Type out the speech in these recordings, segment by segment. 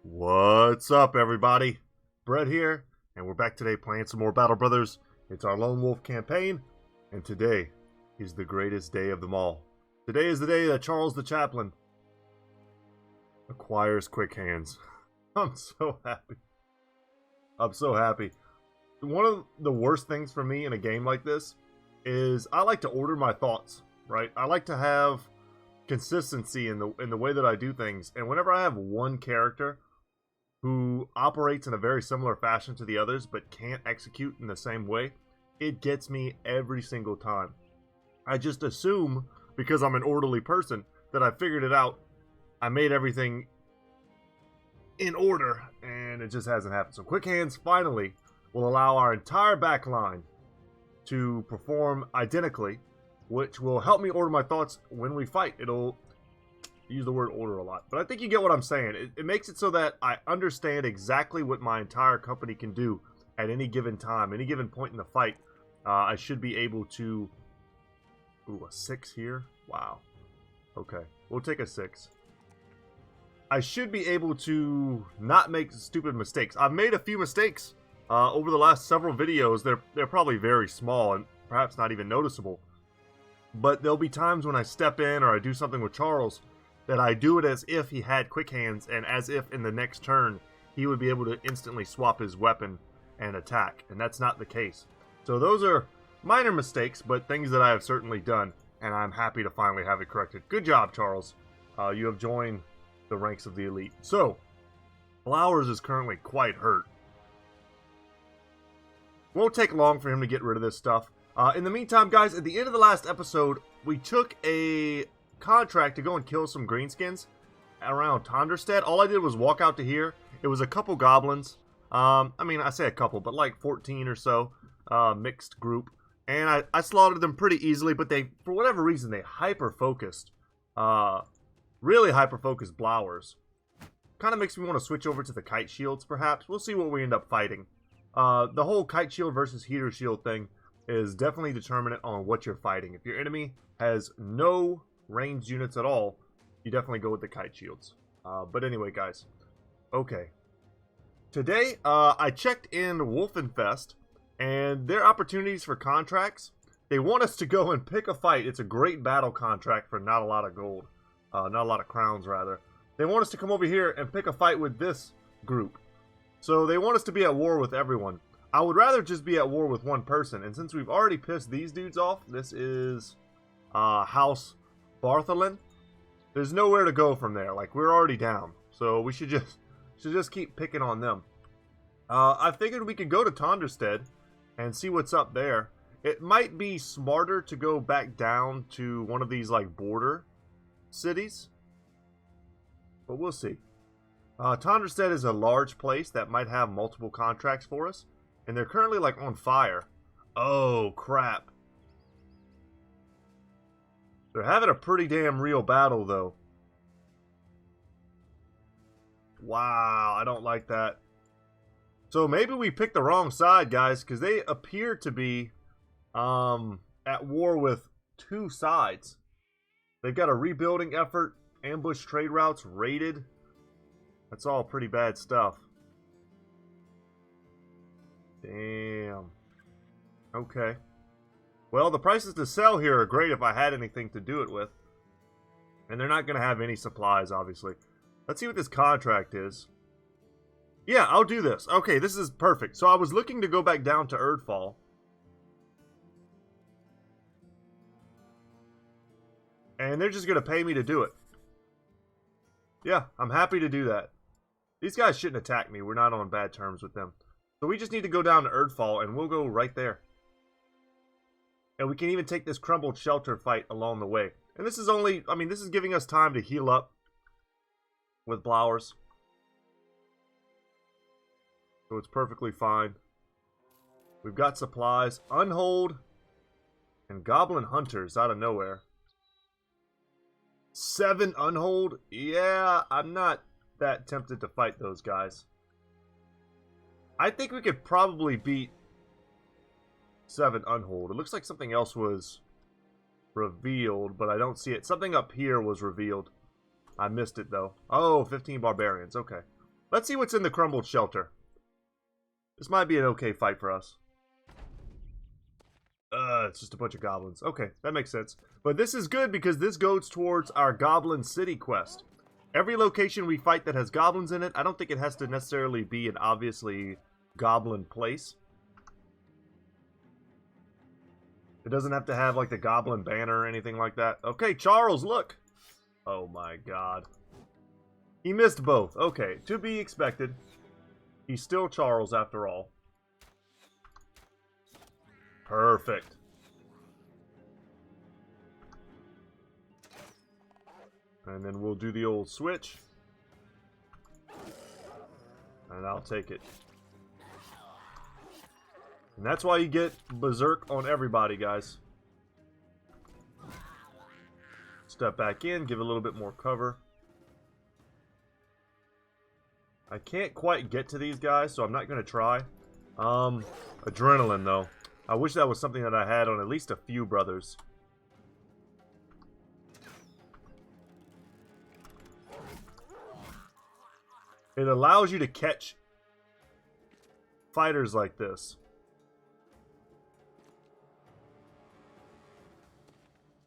What's up, everybody? Brett here, and we're back today playing some more Battle Brothers. It's our Lone Wolf campaign, and today is the greatest day of them all. Today is the day that Charles the Chaplain acquires quick hands. I'm so happy. I'm so happy. One of the worst things for me in a game like this is I like to order my thoughts, right? I like to have consistency in the way that I do things, and whenever I have one character who operates in a very similar fashion to the others but can't execute in the same way, it gets me every single time. I just assume, because I'm an orderly person, that I figured it out. I made everything in order, and it just hasn't happened. So Quick Hands finally will allow our entire back line to perform identically, which will help me order my thoughts when we fight. It'll use the word order a lot, but I think you get what I'm saying. It makes it so that I understand exactly what my entire company can do at any given time, any given point in the fight. I should be able to... Ooh, a 6 here? Wow. Okay, we'll take a 6. I should be able to not make stupid mistakes. I've made a few mistakes over the last several videos. They're probably very small and perhaps not even noticeable. But there'll be times when I step in or I do something with Charles that I do it as if he had quick hands, and as if in the next turn he would be able to instantly swap his weapon and attack, and that's not the case. So those are minor mistakes, but things that I have certainly done, and I'm happy to finally have it corrected. Good job, Charles. You have joined the ranks of the elite. So, Flowers is currently quite hurt. Won't take long for him to get rid of this stuff. In the meantime, guys, at the end of the last episode, we took a contract to go and kill some greenskins around Tonderstead. All I did was walk out to here. It was a couple goblins. I mean, I say a couple, but like 14 or so, mixed group. And I slaughtered them pretty easily, but they, for whatever reason, they hyper-focused. Really hyper-focused Blowers. Kind of makes me want to switch over to the kite shields, perhaps. We'll see what we end up fighting. The whole kite shield versus heater shield thing is definitely determinant on what you're fighting. If your enemy has no ranged units at all, you definitely go with the kite shields. But anyway, guys. Okay. Today, I checked in Wolfenfest, and their opportunities for contracts, they want us to go and pick a fight. It's a great battle contract for not a lot of gold. Not a lot of crowns, rather. They want us to come over here and pick a fight with this group. So they want us to be at war with everyone. I would rather just be at war with one person, and since we've already pissed these dudes off, this is House Bartholin, there's nowhere to go from there. Like, we're already down, so we should just keep picking on them. I figured we could go to Tonderstead and see what's up there. It might be smarter to go back down to one of these like border cities, but we'll see. Tonderstead is a large place that might have multiple contracts for us, and they're currently like on fire. Oh crap. They're having a pretty damn real battle, though. Wow, I don't like that. So maybe we picked the wrong side, guys, because they appear to be at war with two sides. They've got a rebuilding effort, ambush trade routes, raided. That's all pretty bad stuff. Damn. Okay. Well, the prices to sell here are great if I had anything to do it with. And they're not going to have any supplies, obviously. Let's see what this contract is. Yeah, I'll do this. Okay, this is perfect. So I was looking to go back down to Erdfall. And they're just going to pay me to do it. Yeah, I'm happy to do that. These guys shouldn't attack me. We're not on bad terms with them. So we just need to go down to Erdfall, and we'll go right there. And we can even take this crumbled shelter fight along the way. And this is only, I mean, this is giving us time to heal up with Blowers. So it's perfectly fine. We've got supplies. Unhold and Goblin Hunters out of nowhere. 7 Unhold? Yeah, I'm not that tempted to fight those guys. I think we could probably beat 7 Unhold. It looks like something else was revealed, but I don't see it. Something up here was revealed. I missed it, though. Oh, 15 Barbarians. Okay. Let's see what's in the crumbled shelter. This might be an okay fight for us. It's just a bunch of goblins. Okay, that makes sense. But this is good because this goes towards our Goblin City quest. Every location we fight that has goblins in it, I don't think it has to necessarily be an obviously goblin place. It doesn't have to have like the goblin banner or anything like that. Okay, Charles, look! Oh my god. He missed both. Okay, to be expected. He's still Charles after all. Perfect. And then we'll do the old switch. And I'll take it. And that's why you get Berserk on everybody, guys. Step back in, give a little bit more cover. I can't quite get to these guys, so I'm not going to try. Adrenaline, though. I wish that was something that I had on at least a few brothers. It allows you to catch fighters like this.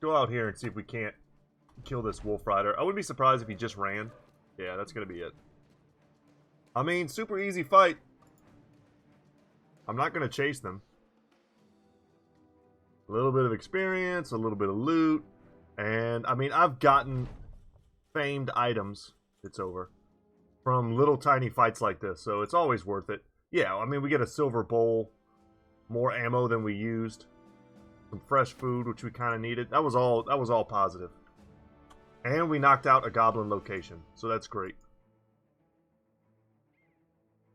Go out here and see if we can't kill this Wolf Rider. I wouldn't be surprised if he just ran. Yeah, that's going to be it. I mean, super easy fight. I'm not going to chase them. A little bit of experience, a little bit of loot. And, I mean, I've gotten famed items. It's over. From little tiny fights like this, so it's always worth it. Yeah, I mean, we get a silver bowl. More ammo than we used. Some fresh food, which we kind of needed. That was all positive. And we knocked out a goblin location, so that's great.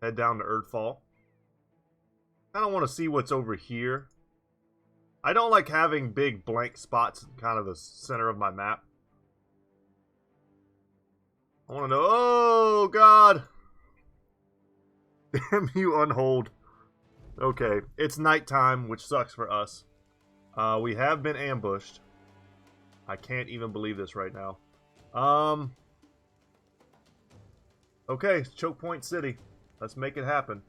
Head down to Erdfall. I don't want to see what's over here. I don't like having big blank spots in kind of the center of my map. I want to know... Oh, God! Damn you, Unhold. Okay, it's nighttime, which sucks for us. We have been ambushed. I can't even believe this right now. Okay, Choke Point City. Let's make it happen.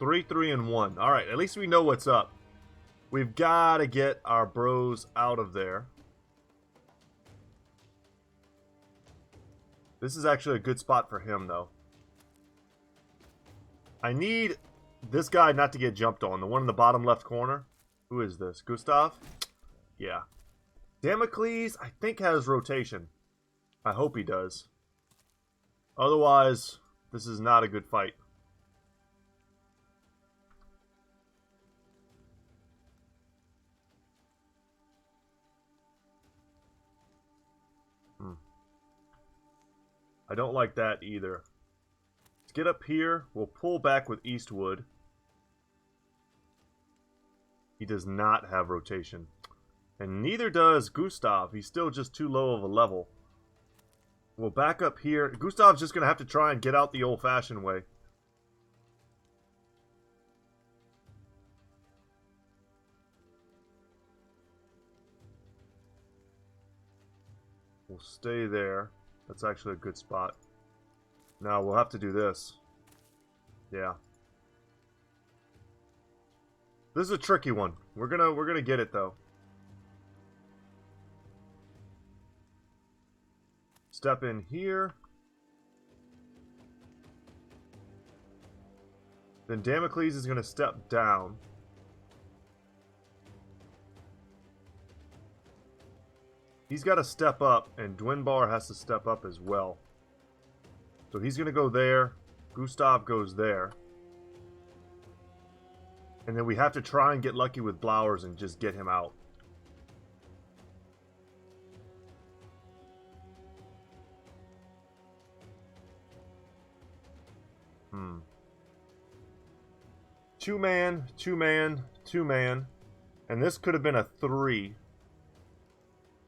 Three, 3, and 1. Alright, at least we know what's up. We've got to get our bros out of there. This is actually a good spot for him, though. I need this guy not to get jumped on. The one in the bottom left corner. Who is this? Gustav? Yeah. Damocles, I think, has rotation. I hope he does. Otherwise, this is not a good fight. I don't like that either. Let's get up here. We'll pull back with Eastwood. He does not have rotation. And neither does Gustav. He's still just too low of a level. We'll back up here. Gustav's just going to have to try and get out the old-fashioned way. We'll stay there. That's actually a good spot. Now we'll have to do this. Yeah. This is a tricky one. We're gonna get it though. Step in here. Then Damocles is gonna step down. He's got to step up, and Dwinbar has to step up as well. So he's going to go there. Gustav goes there. And then we have to try and get lucky with Blowers and just get him out. Two-man, two-man, two-man. And this could have been a 3.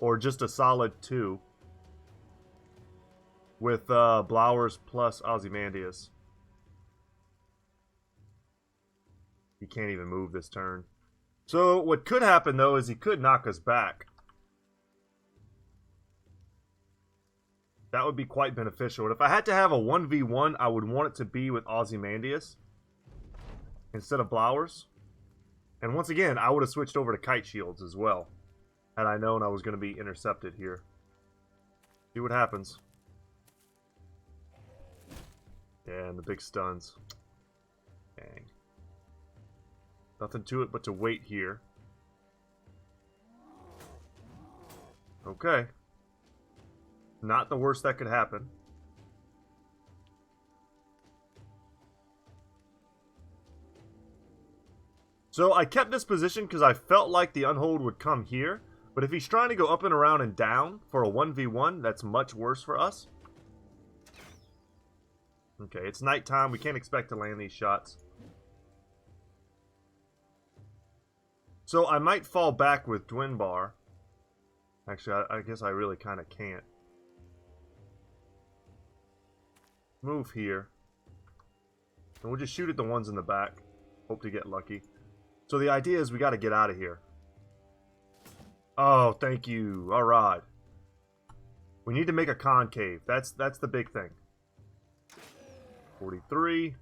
Or just a solid 2. With Blowers plus Ozymandias. He can't even move this turn. So what could happen though is he could knock us back. That would be quite beneficial. And if I had to have a 1v1, I would want it to be with Ozymandias instead of Blowers. And once again, I would have switched over to Kite Shields as well, had I known I was going to be intercepted here. See what happens. Yeah, and the big stuns. Dang. Nothing to it but to wait here. Okay. Not the worst that could happen. So I kept this position because I felt like the Unhold would come here. But if he's trying to go up and around and down for a 1v1, that's much worse for us. Okay, it's nighttime. We can't expect to land these shots. So I might fall back with Dwinbar. Actually, I guess I really kind of can't. Move here. And we'll just shoot at the ones in the back. Hope to get lucky. So the idea is we got to get out of here. Oh, thank you. Alright. We need to make a concave. That's the big thing. 43.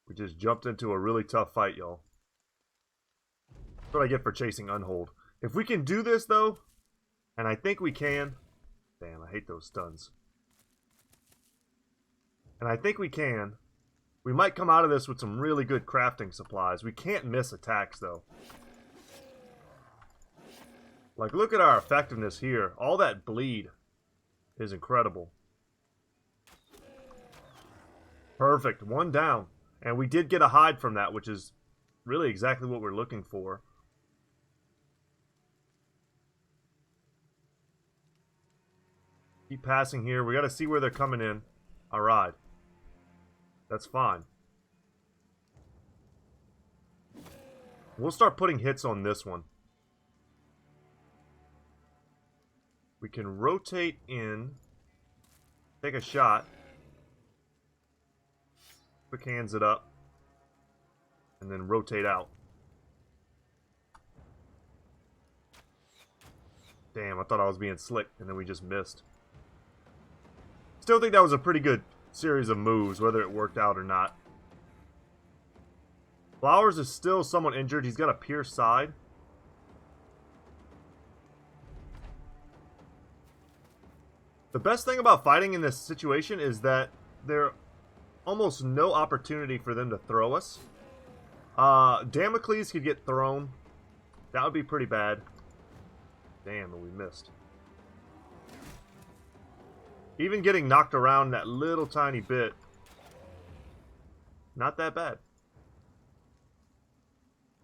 We just jumped into a really tough fight, y'all. That's what I get for chasing Unhold. If we can do this, though, and I think we can... Damn, I hate those stuns. And I think we can. We might come out of this with some really good crafting supplies. We can't miss attacks, though. Like, look at our effectiveness here. All that bleed is incredible. Perfect. One down. And we did get a hide from that, which is really exactly what we're looking for. Keep passing here. We got to see where they're coming in. Alright. That's fine. We'll start putting hits on this one. We can rotate in. Take a shot. Quick hands it up. And then rotate out. Damn, I thought I was being slick, and then we just missed. Still think that was a pretty good series of moves, whether it worked out or not. Flowers is still somewhat injured. He's got a pierced side. The best thing about fighting in this situation is that there almost no opportunity for them to throw us. Damocles could get thrown. That would be pretty bad. Damn, but we missed. Even getting knocked around that little tiny bit, not that bad.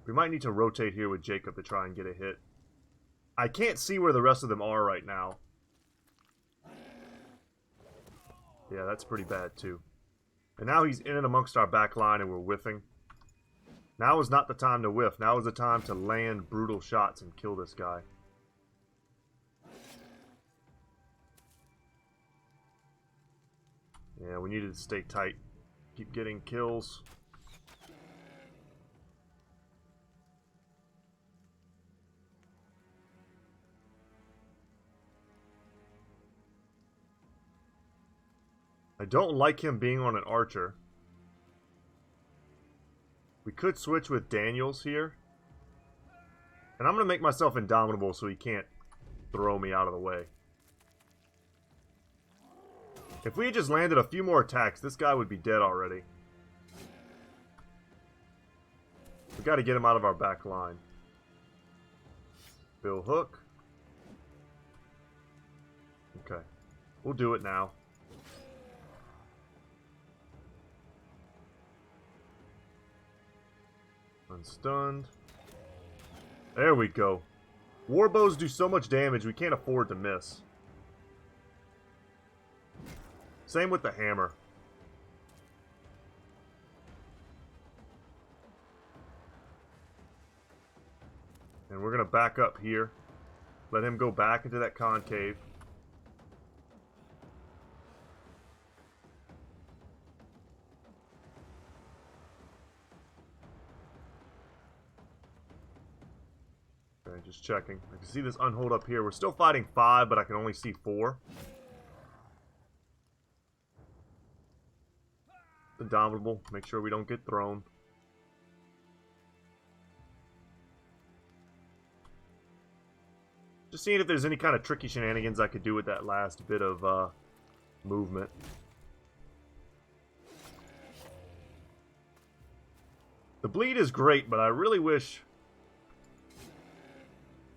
We might need to rotate here with Jacob to try and get a hit. I can't see where the rest of them are right now. Yeah, that's pretty bad too. And now he's in and amongst our back line and we're whiffing. Now is not the time to whiff. Now is the time to land brutal shots and kill this guy. Yeah, we needed to stay tight. Keep getting kills. I don't like him being on an archer. We could switch with Daniels here. And I'm going to make myself indomitable so he can't throw me out of the way. If we had just landed a few more attacks, this guy would be dead already. We've got to get him out of our back line. Bill Hook. Okay. We'll do it now. Unstunned. There we go. Warbows do so much damage, we can't afford to miss. Same with the hammer. And we're going to back up here. Let him go back into that concave. Okay, just checking. I can see this unhold up here. We're still fighting 5, but I can only see 4. Indomitable. Make sure we don't get thrown. Just seeing if there's any kind of tricky shenanigans I could do with that last bit of movement. The bleed is great, but I really wish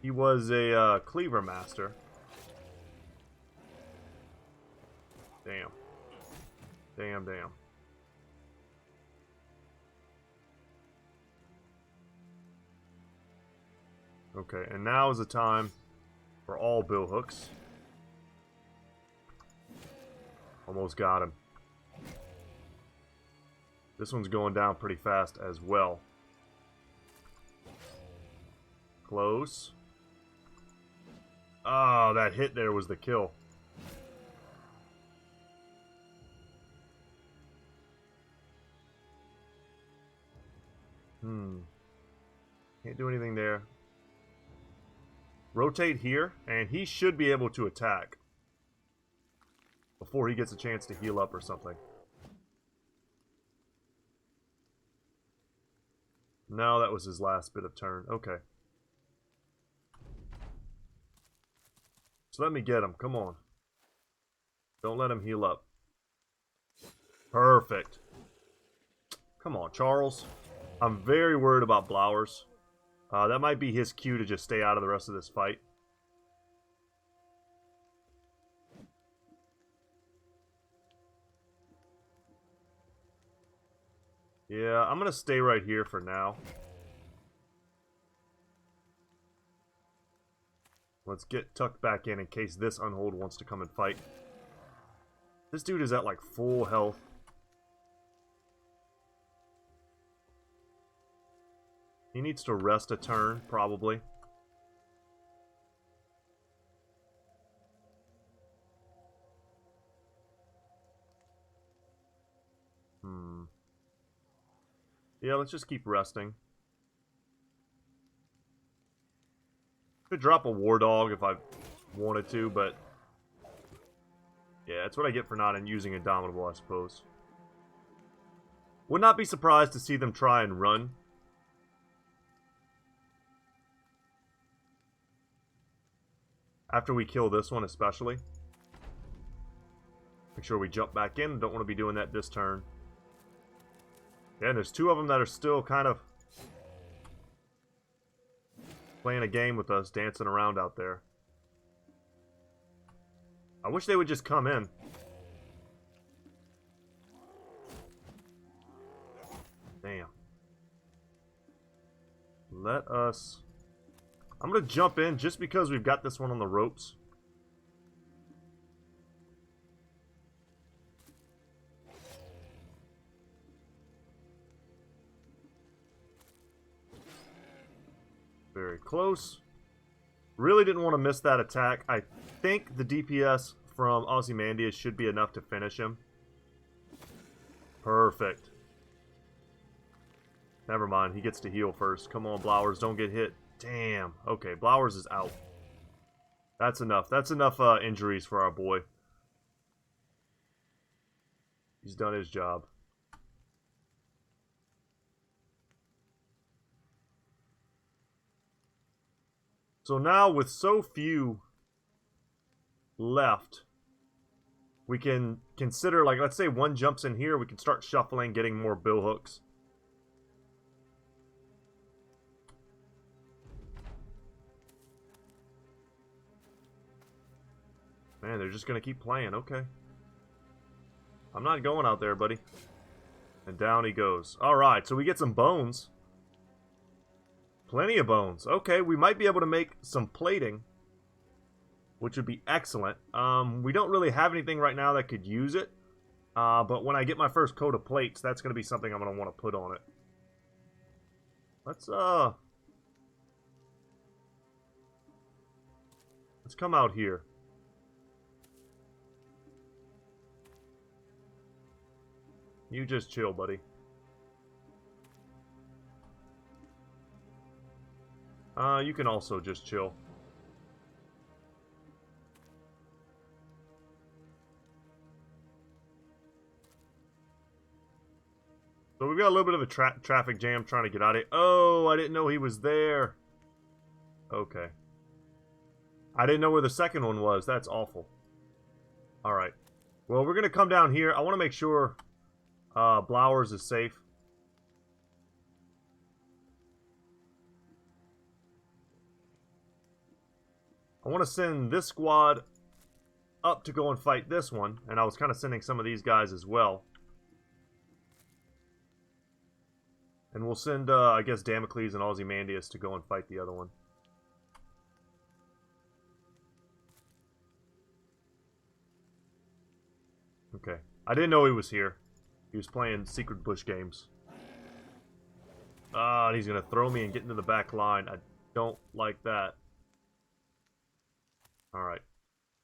he was a cleaver master. Damn. Damn, damn. Okay, and now is the time for all bill hooks. Almost got him. This one's going down pretty fast as well. Close. Oh, that hit there was the kill. Can't do anything there. Rotate here, and he should be able to attack before he gets a chance to heal up or something. No, that was his last bit of turn. Okay. So let me get him. Come on. Don't let him heal up. Perfect. Come on, Charles. I'm very worried about Blowers. That might be his cue to just stay out of the rest of this fight. Yeah, I'm going to stay right here for now. Let's get tucked back in case this unhold wants to come and fight. This dude is at like full health. He needs to rest a turn, probably. Yeah, let's just keep resting. Could drop a War Dog if I wanted to, but... yeah, that's what I get for not using Indomitable, I suppose. Would not be surprised to see them try and run. After we kill this one, especially. Make sure we jump back in. Don't want to be doing that this turn. Yeah, and there's 2 of them that are still kind of playing a game with us, dancing around out there. I wish they would just come in. Damn. Let us... I'm going to jump in just because we've got this one on the ropes. Very close. Really didn't want to miss that attack. I think the DPS from Ozymandias should be enough to finish him. Perfect. Never mind. He gets to heal first. Come on, Blowers. Don't get hit. Damn. Okay, Blowers is out. That's enough. That's enough injuries for our boy. He's done his job. So now, with so few left, we can consider, like, let's say one jumps in here, we can start shuffling, getting more bill hooks. Man, they're just going to keep playing. Okay. I'm not going out there, buddy. And down he goes. Alright, so we get some bones. Plenty of bones. Okay, we might be able to make some plating, which would be excellent. We don't really have anything right now that could use it. But when I get my first coat of plates, that's going to be something I'm going to want to put on it. Let's come out here. You just chill, buddy. You can also just chill. So we've got a little bit of a traffic jam trying to get out of it. Oh, I didn't know he was there. Okay. I didn't know where the second one was. That's awful. Alright. Well, we're going to come down here. I want to make sure Blowers is safe. I want to send this squad up to go and fight this one. And I was kind of sending some of these guys as well. And we'll send, I guess, Damocles and Ozymandias to go and fight the other one. Okay. I didn't know he was here. He was playing Secret Bush games. Ah, and he's going to throw me and get into the back line. I don't like that. Alright.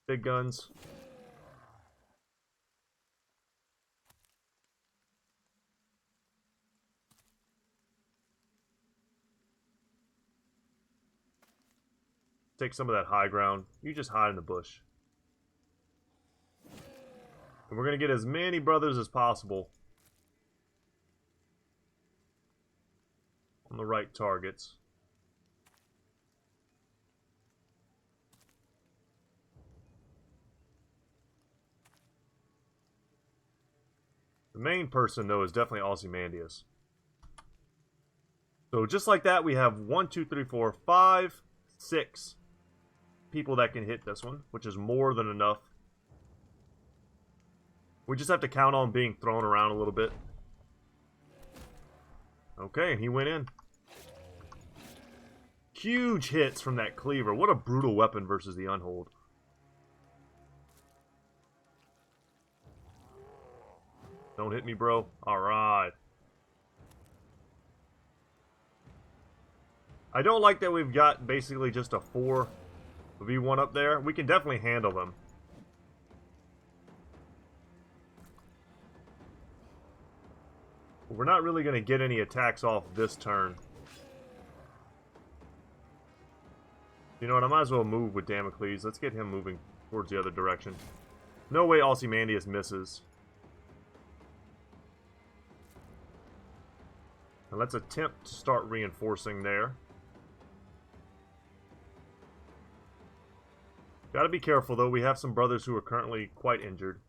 Big guns. Take some of that high ground. You just hide in the bush. And we're going to get as many brothers as possible on the right targets. The main person, though, is definitely Ozymandias. So just like that, we have 1, 2, 3, 4, 5, 6 people that can hit this one, which is more than enough. We just have to count on being thrown around a little bit. Okay, and he went in. Huge hits from that cleaver. What a brutal weapon versus the Unhold. Don't hit me, bro. Alright. I don't like that we've got basically just a 4v1 up there. We can definitely handle them. We're not really going to get any attacks off this turn. You know what? I might as well move with Damocles. Let's get him moving towards the other direction. No way Ozymandias misses. And let's attempt to start reinforcing there. Gotta be careful, though. We have some brothers who are currently quite injured.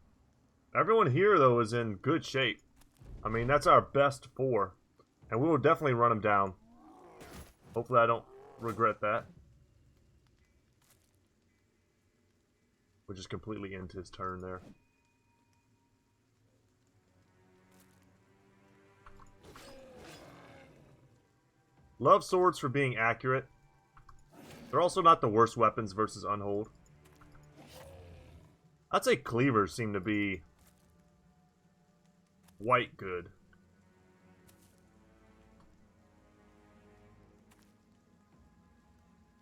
Everyone here, though, is in good shape. I mean, that's our best 4. And we will definitely run them down. Hopefully I don't regret that. We'll just completely end his turn there. Love swords for being accurate. They're also not the worst weapons versus Unhold. I'd say cleavers seem to be quite good.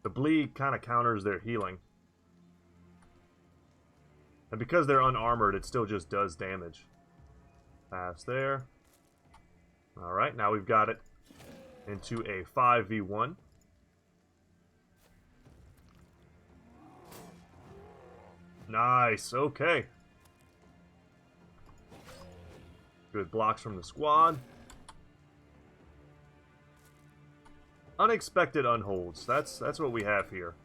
The bleed kind of counters their healing. And because they're unarmored, it still just does damage. Pass there. Alright, now we've got it into a 5v1. Nice, okay. Good blocks from the squad. Unexpected unholds. That's what we have here.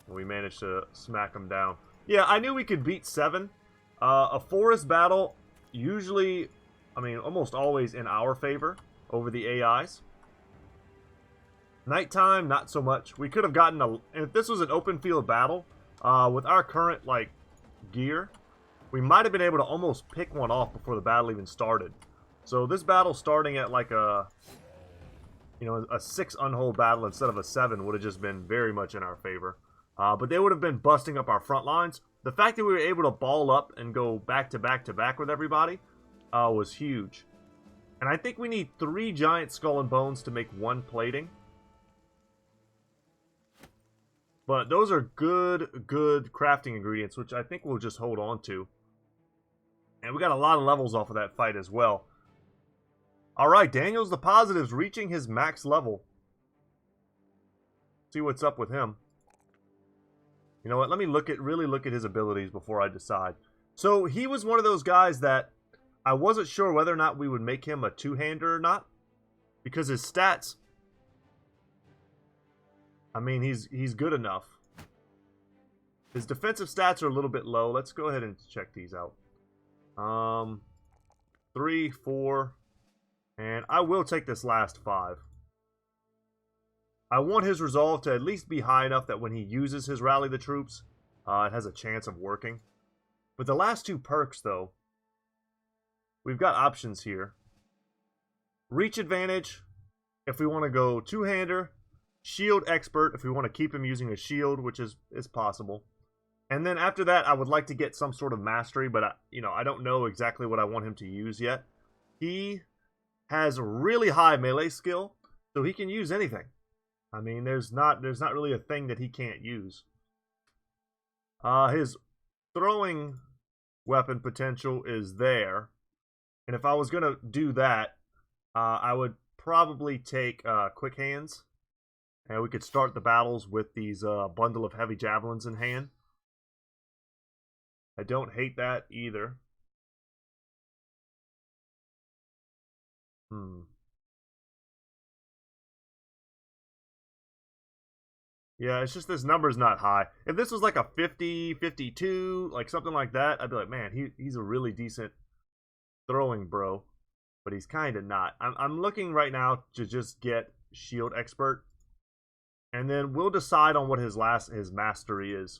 We managed to smack them down. Yeah, I knew we could beat 7. A forest battle, usually, I mean, almost always in our favor over the AIs. Nighttime, not so much. We could have gotten a... If this was an open field battle, with our current, like, gear, we might have been able to almost pick one off before the battle even started. So this battle starting at, like, a... You know, a 6 unhold battle instead of a 7 would have just been very much in our favor. But they would have been busting up our front lines. The fact that we were able to ball up and go back to back to back with everybody was huge. And I think we need 3 giant skull and bones to make 1 plating. But those are good crafting ingredients, which I think we'll just hold on to. And we got a lot of levels off of that fight as well. Alright, Daniel's the Positives reaching his max level. See what's up with him. You know what? Let me really look at his abilities before I decide. So he was one of those guys that I wasn't sure whether or not we would make him a two-hander or not, because his stats, I mean, he's good enough. His defensive stats are a little bit low. Let's go ahead and check these out. 3, 4, and I will take this last 5. I want his resolve to at least be high enough that when he uses his rally the troops, it has a chance of working. With the last 2 perks, though, we've got options here. Reach advantage, if we want to go two-hander. Shield expert, if we want to keep him using a shield, which is possible. And then after that, I would like to get some sort of mastery, but I don't know exactly what I want him to use yet. He has really high melee skill, so he can use anything. I mean, there's not really a thing that he can't use. His throwing weapon potential is there, and if I was gonna do that, I would probably take quick hands, and we could start the battles with these bundle of heavy javelins in hand. I don't hate that either. Yeah, it's just this number's not high. If this was like a 50, 52, like something like that, I'd be like, man, he's a really decent throwing bro. But he's kind of not. I'm looking right now to just get shield expert, and then we'll decide on what his mastery is.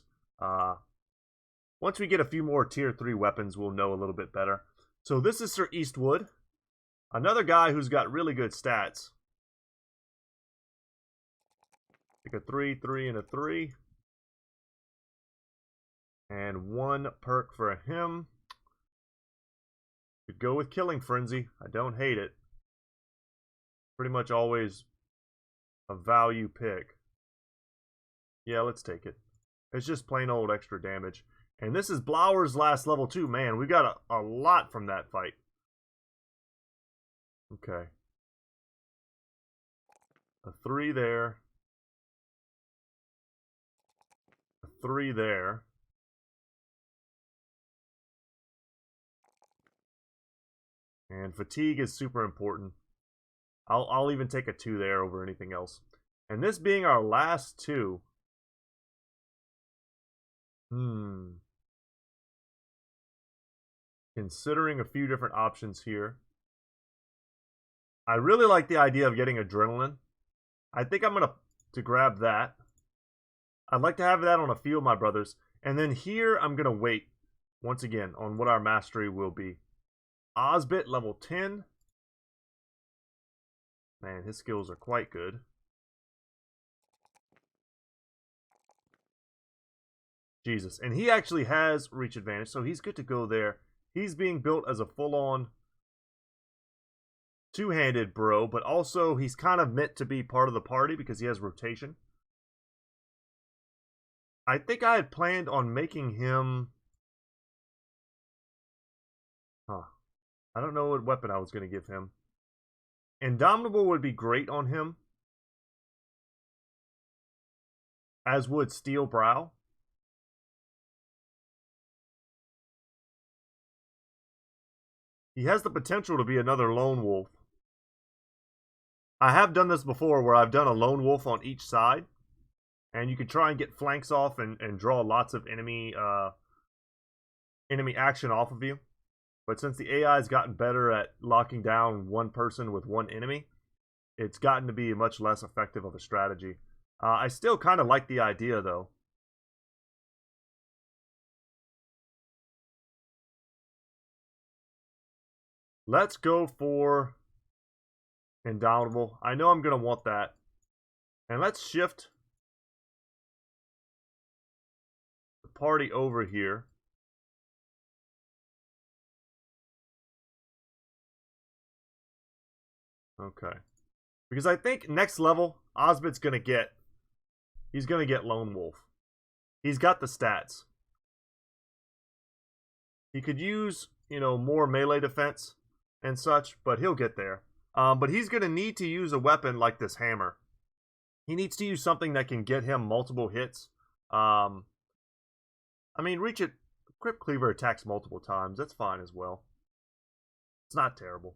Once we get a few more tier 3 weapons, we'll know a little bit better. So this is Sir Eastwood, another guy who's got really good stats. Take a 3, 3, and a 3. And 1 perk for him. Could go with Killing Frenzy. I don't hate it. Pretty much always a value pick. Yeah, let's take it. It's just plain old extra damage. And this is Blower's last level too. Man, we got a lot from that fight. Okay. A 3 there. A 3 there. And fatigue is super important. I'll even take a 2 there over anything else. And this being our last 2. Considering a few different options here. I really like the idea of getting adrenaline. I think I'm going to grab that. I'd like to have that on a field, my brothers. And then here, I'm going to wait, once again, on what our mastery will be. Osbit, level 10. Man, his skills are quite good. Jesus. And he actually has reach advantage, so he's good to go there. He's being built as a full-on two-handed bro, but also he's kind of meant to be part of the party because he has rotation. I think I had planned on making him... I don't know what weapon I was going to give him. Indomitable would be great on him. As would Steel Brow. He has the potential to be another lone wolf. I have done this before where I've done a lone wolf on each side. And you can try and get flanks off and draw lots of enemy action off of you. But since the AI has gotten better at locking down one person with one enemy, it's gotten to be much less effective of a strategy. I still kind of like the idea, though. Let's go for Indomitable. I know I'm going to want that. And let's shift the party over here. Okay. Because I think next level, Osbit's going to get... He's going to get Lone Wolf. He's got the stats. He could use, more melee defense and such, but he'll get there. But he's going to need to use a weapon like this hammer. He needs to use something that can get him multiple hits. I mean, reach it. Crypt Cleaver attacks multiple times. That's fine as well. It's not terrible.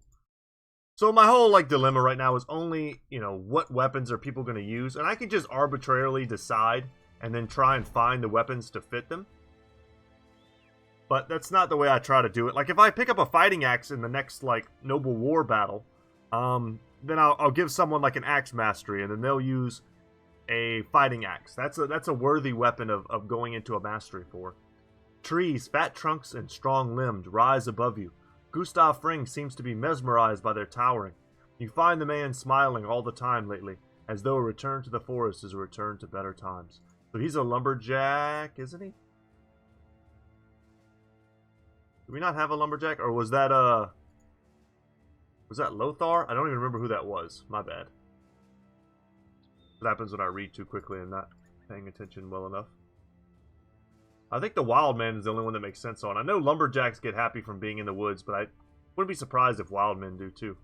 So my whole like dilemma right now is only, what weapons are people going to use, and I can just arbitrarily decide and then try and find the weapons to fit them. But that's not the way I try to do it. Like if I pick up a fighting axe in the next like Noble War battle, then I'll give someone like an axe mastery, and then they'll use a fighting axe. That's a worthy weapon of going into a mastery for. Trees, fat trunks, and strong-limbed rise above you. Gustav Fring seems to be mesmerized by their towering. You find the man smiling all the time lately, as though a return to the forest is a return to better times. So he's a lumberjack, isn't he? Do we not have a lumberjack? Or was that Lothar? I don't even remember who that was. My bad. What happens when I read too quickly and not paying attention well enough? I think the wild man is the only one that makes sense on. I know lumberjacks get happy from being in the woods, but I wouldn't be surprised if wild men do too.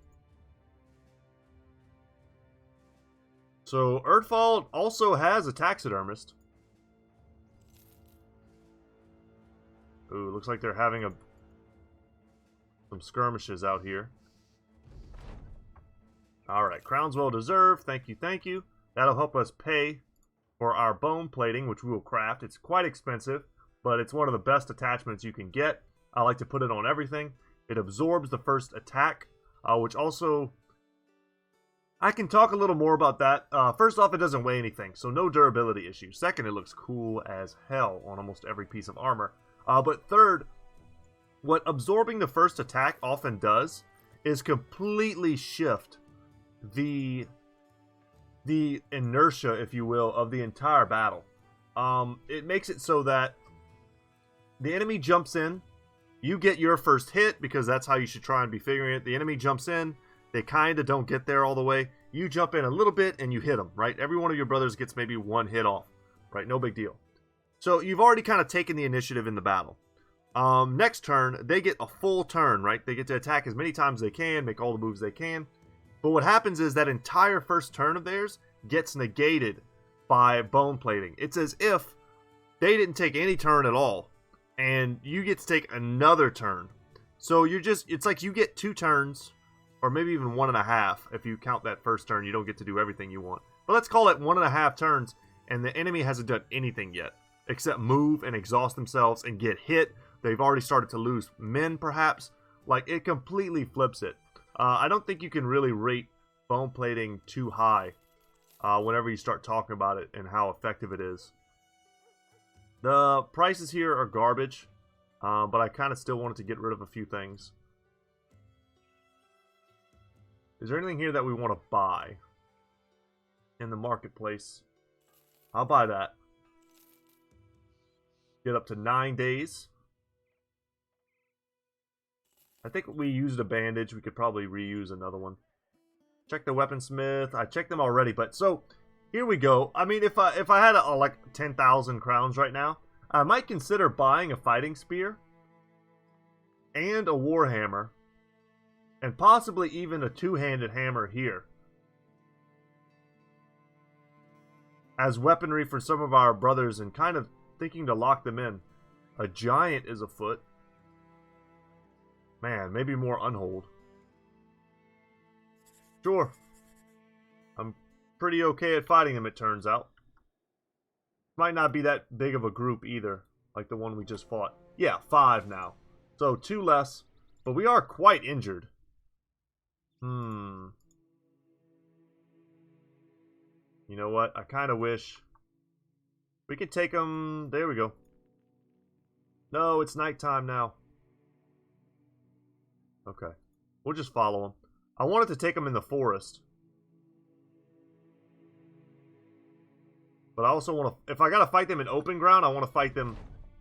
So Erdfall also has a taxidermist. Ooh, looks like they're having some skirmishes out here. Alright, crown's well deserved. Thank you, thank you. That'll help us pay for our bone plating, which we will craft. It's quite expensive, but it's one of the best attachments you can get. I like to put it on everything. It absorbs the first attack, which also... I can talk a little more about that. First off, it doesn't weigh anything, so no durability issues. Second, it looks cool as hell on almost every piece of armor. But third, what absorbing the first attack often does is completely shift the inertia, if you will, of the entire battle. It makes it so that the enemy jumps in, you get your first hit, because that's how you should try and be figuring it. The enemy jumps in, they kind of don't get there all the way. You jump in a little bit and you hit them, right? Every one of your brothers gets maybe one hit off, right? No big deal. So you've already kind of taken the initiative in the battle. Next turn, they get a full turn, right? They get to attack as many times as they can, make all the moves they can. But what happens is that entire first turn of theirs gets negated by bone plating. It's as if they didn't take any turn at all, and you get to take another turn. So it's like you get 2 turns, or maybe even 1.5 if you count that first turn. You don't get to do everything you want. But let's call it 1.5 turns, and the enemy hasn't done anything yet, except move and exhaust themselves and get hit. They've already started to lose men, perhaps. Like, it completely flips it. I don't think you can really rate bone plating too high whenever you start talking about it and how effective it is. The prices here are garbage, but I kind of still wanted to get rid of a few things. Is there anything here that we want to buy in the marketplace? I'll buy that. Get up to 9 days. I think we used a bandage. We could probably reuse another one. Check the weaponsmith. I checked them already, but so here we go. I mean, if I had like 10,000 crowns right now, I might consider buying a fighting spear and a warhammer, and possibly even a 2-handed hammer here as weaponry for some of our brothers, and kind of thinking to lock them in. A giant is afoot. Man, maybe more unhold. Sure. I'm pretty okay at fighting them, it turns out. Might not be that big of a group either, like the one we just fought. Yeah, 5 now. So 2 less, but we are quite injured. You know what? I kind of wish we could take them. There we go. No, it's nighttime now. Okay. We'll just follow them. I wanted to take them in the forest, but I also want to, if I gotta fight them in open ground, I want to fight them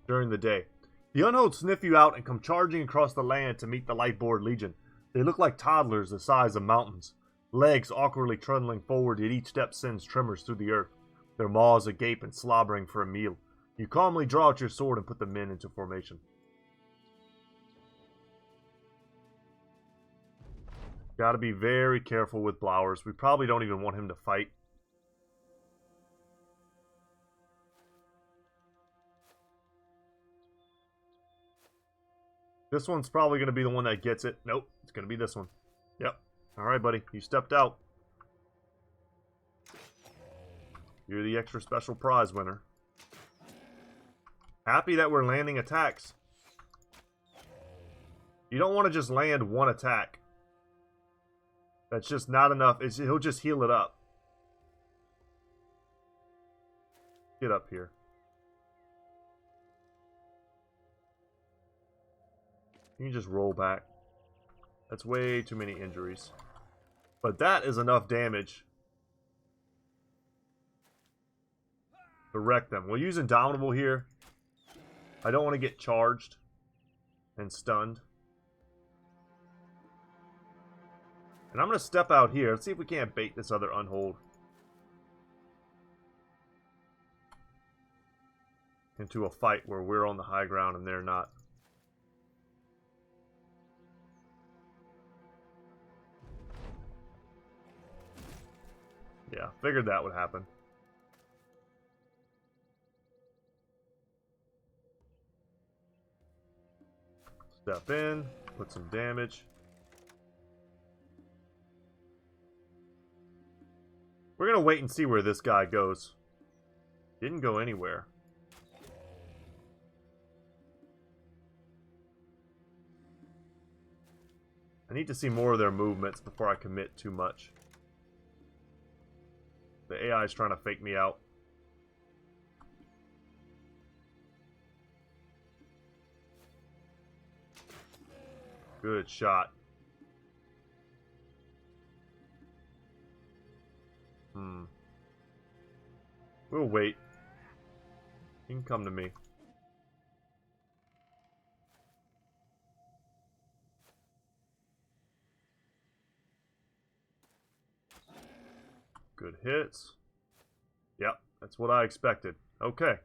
during the day. The Unhold sniff you out and come charging across the land to meet the Lightboard Legion. They look like toddlers the size of mountains, legs awkwardly trundling forward, yet each step sends tremors through the earth, their maws agape and slobbering for a meal. You calmly draw out your sword and put the men into formation. Gotta be very careful with Blowers. We probably don't even want him to fight. This one's probably going to be the one that gets it. Nope, it's going to be this one. Yep. Alright, buddy. You stepped out. You're the extra special prize winner. Happy that we're landing attacks. You don't want to just land one attack. That's just not enough. He'll just heal it up. Get up here. You can just roll back. That's way too many injuries. But that is enough damage to wreck them. We'll use Indomitable here. I don't want to get charged and stunned. And I'm going to step out here. Let's see if we can't bait this other unhold into a fight where we're on the high ground and they're not. Yeah, figured that would happen. Step in, put some damage. We're gonna wait and see where this guy goes. Didn't go anywhere. I need to see more of their movements before I commit too much. The AI is trying to fake me out. Good shot. We'll wait. You can come to me. Good hits. Yep, that's what I expected. Okay.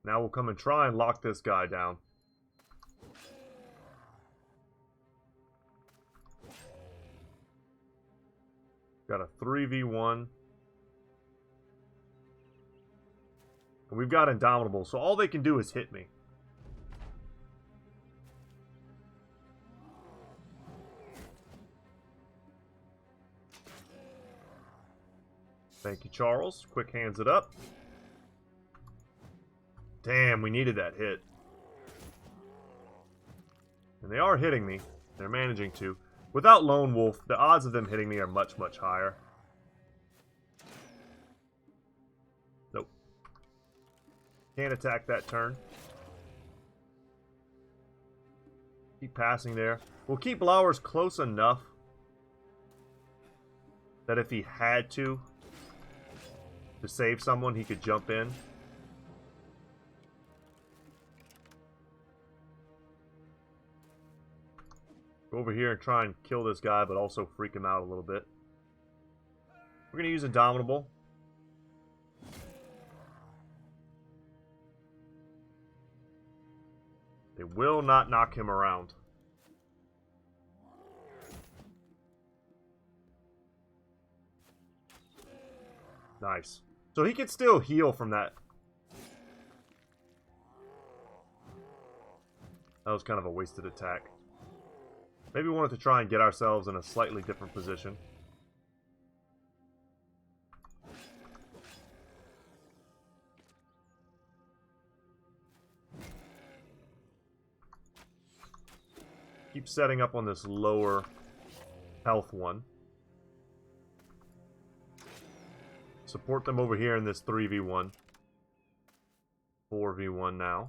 Now we'll come and try and lock this guy down. Got a 3v1. And we've got Indomitable, so all they can do is hit me. Thank you, Charles. Quick hands it up. Damn, we needed that hit. And they are hitting me. They're managing to. Without Lone Wolf, the odds of them hitting me are much, much higher. Nope. Can't attack that turn. Keep passing there. We'll keep Blowers close enough that if he had to save someone, he could jump in. Go over here and try and kill this guy, but also freak him out a little bit. We're going to use Indomitable. They will not knock him around. Nice. So he can still heal from that. That was kind of a wasted attack. Maybe we wanted to try and get ourselves in a slightly different position. Keep setting up on this lower health one. Support them over here in this 3v1. 4v1 now.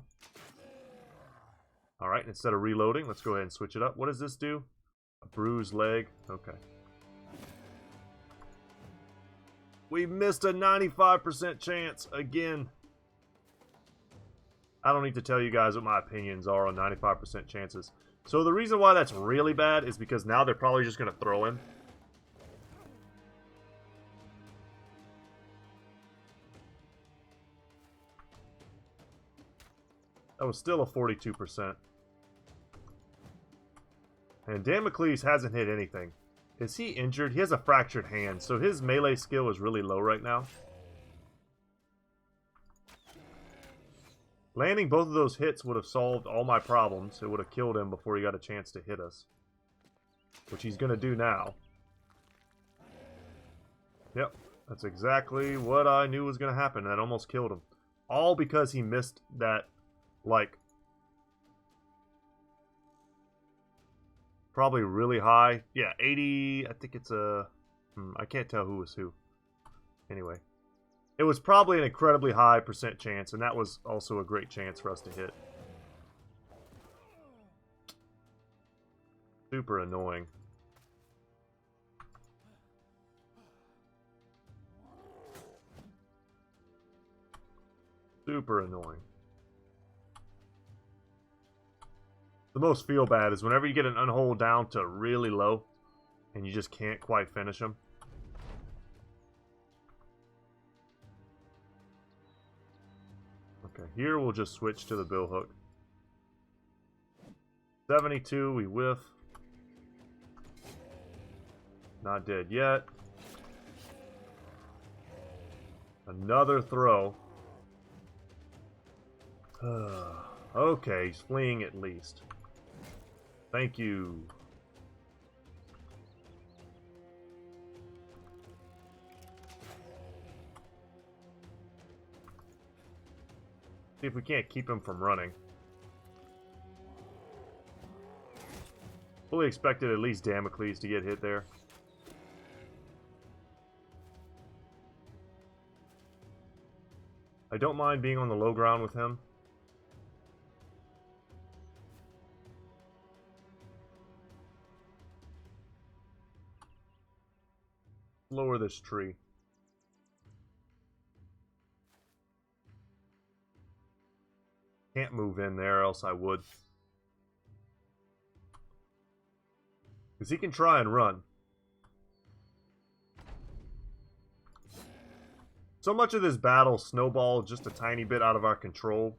Alright, instead of reloading, let's go ahead and switch it up. What does this do? A bruised leg. Okay. We missed a 95% chance again. I don't need to tell you guys what my opinions are on 95% chances. So the reason why that's really bad is because now they're probably just going to throw him. That was still a 42%. And Damocles hasn't hit anything. Is he injured? He has a fractured hand, so his melee skill is really low right now. Landing both of those hits would have solved all my problems. It would have killed him before he got a chance to hit us. Which he's going to do now. Yep, that's exactly what I knew was going to happen. That almost killed him. All because he missed that, like, probably really high. Yeah, 80, I think it's a... I can't tell who was who. Anyway. It was probably an incredibly high % chance, and that was also a great chance for us to hit. Super annoying. Super annoying. The most feel bad is whenever you get an unhold down to really low, and you just can't quite finish them. Okay, here we'll just switch to the billhook. 72, we whiff. Not dead yet. Another throw. Okay, he's fleeing at least. Thank you. See if we can't keep him from running. Fully expected at least Damocles to get hit there. I don't mind being on the low ground with him. Lower this tree. Can't move in there, else I would. Because he can try and run. So much of this battle snowballed just a tiny bit out of our control.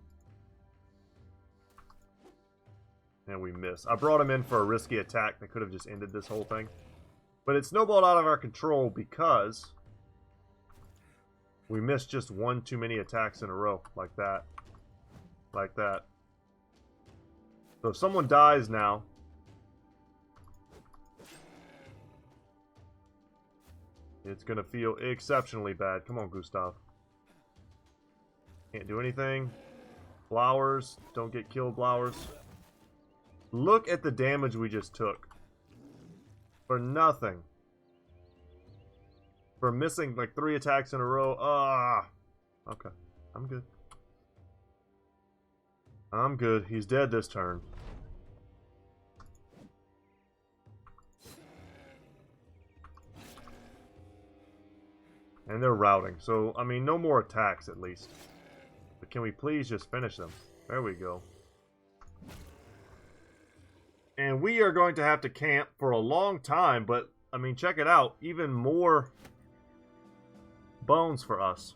And we miss. I brought him in for a risky attack that could have just ended this whole thing. But it snowballed out of our control because we missed just one too many attacks in a row. Like that. Like that. So if someone dies now, it's going to feel exceptionally bad. Come on, Gustav. Can't do anything. Flowers. Don't get killed, flowers. Look at the damage we just took. For nothing. For missing like 3 attacks in a row. Ah. Okay. I'm good. I'm good. He's dead this turn. And they're routing. So, I mean, no more attacks at least. But can we please just finish them? There we go. And we are going to have to camp for a long time, but, I mean, check it out. Even more bones for us.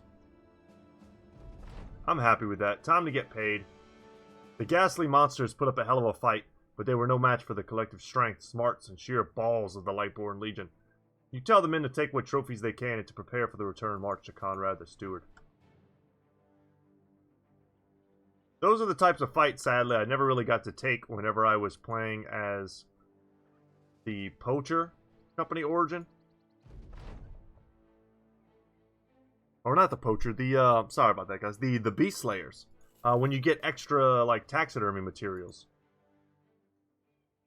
I'm happy with that. Time to get paid. The ghastly monsters put up a hell of a fight, but they were no match for the collective strength, smarts, and sheer balls of the Lightborn Legion. You tell the men to take what trophies they can and to prepare for the return march to Conrad the Steward. Those are the types of fights, sadly, I never really got to take whenever I was playing as the Poacher Company Origin. Or not the Poacher, the, sorry about that, guys, the Beast Slayers. When you get extra, like, taxidermy materials.